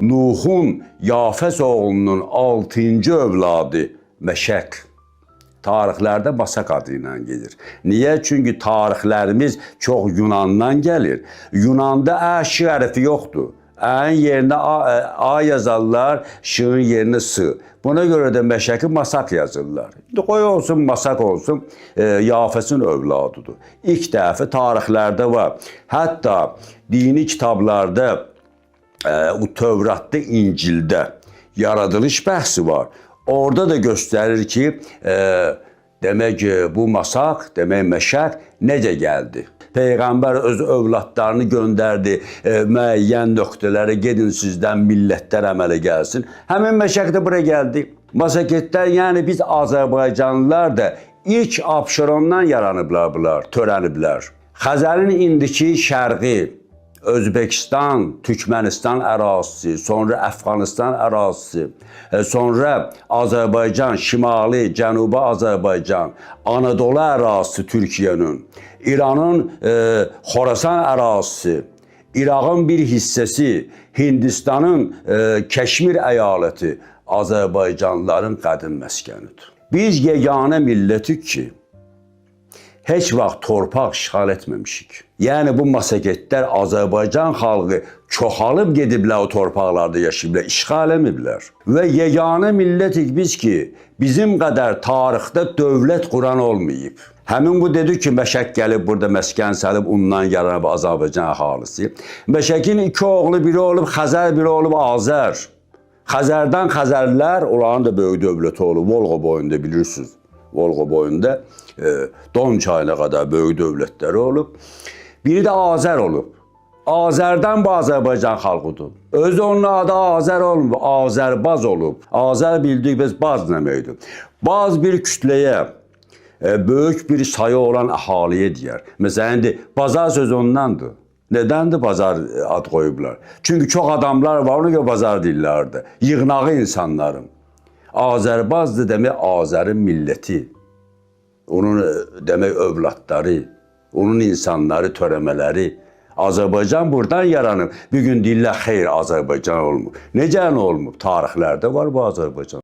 Nuhun Yafəs oğlunun 6-cı övladı Məşəq tarixlərdə Masak adı ilə gedir. Niyə? Çünki tarixlərimiz çox Yunandan gəlir. Yunanda ş hərfi yoxdur. Əyin yerinə a yazarlar, şın yerinə s. Buna görə də Məşəki Masak yazırlar. Qoy olsun, Masak olsun, Yafəsin övladıdır. İlk dəfə tarixlərdə var. Hətta dini kitablarda, Tövratda, İncildə yaradılış bəhsi var. Orada da göstərir ki, demək bu Masak, demək Məşəq necə gəldi? Peyğəmbər öz övladlarını göndərdi müəyyən nöqtələrə, gedin sizdən millətlər əmələ gəlsin. Həmin Məşəq də bura gəldi. Masaketlər, yəni biz Azərbaycanlılar da ilk Abşerondan yaranıblar bunlar, törəniblər. Xəzərin indiki şərqi, Özbekistan, Türkmənistan ərazisi, sonra Əfqanistan ərazisi, sonra Azərbaycan, Şimali, Cənubi Azərbaycan, Anadolu ərazisi Türkiyənin, İranın Xorasan ərazisi, İraqın bir hissəsi, Hindistanın Kəşmir əyaləti Azərbaycanlıların qədim məskənidir. Biz yeganə millətik ki, heç vaxt torpaq işğal etməmişik. Yəni bu masaketlər Azərbaycan xalqı çoxalıb gediblər o torpaqlarda yaşayıblar, işğal etmiblər. Və yeganə millətik biz ki, bizim qədər tarixdə dövlət quran olmayıb. Həmin bu dedi ki, Məşəq gəlib burada məskən salıb, ondan yaranıb Azərbaycan əhalisi. Məşəkin 2 oğlu, biri olub Xəzər, biri olub Azər. Xəzərdən Xəzərlər, onların da böyük dövləti olub, Volqa boyunda bilirsiniz. Volqa boyunda Don çayına qədər böyük dövlətləri olub. Biri də Azər olub. Azərdən bu Azərbaycan xalqıdır. Özü onun adı Azər olmub, Azərbaz olub. Azər bildik biz baz deməkdir. Baz bir kütləyə, böyük bir sayı olan əhaliyə deyər. Məsələn, indi bazar sözü ondandır. Nədəndir bazar ad qoyublar? Çünki çox adamlar var, ona görə bazar deyirlərdi. Yığnağı insanların. Azərbazdır demək Azərin milləti. Onun demək övladları, onun insanları, törəmələri. Azərbaycan buradan yaranıb. Bir gün deyirlər, xeyr, Azərbaycan olmub. Necə olmub? Tarixlərdə var bu Azərbaycan.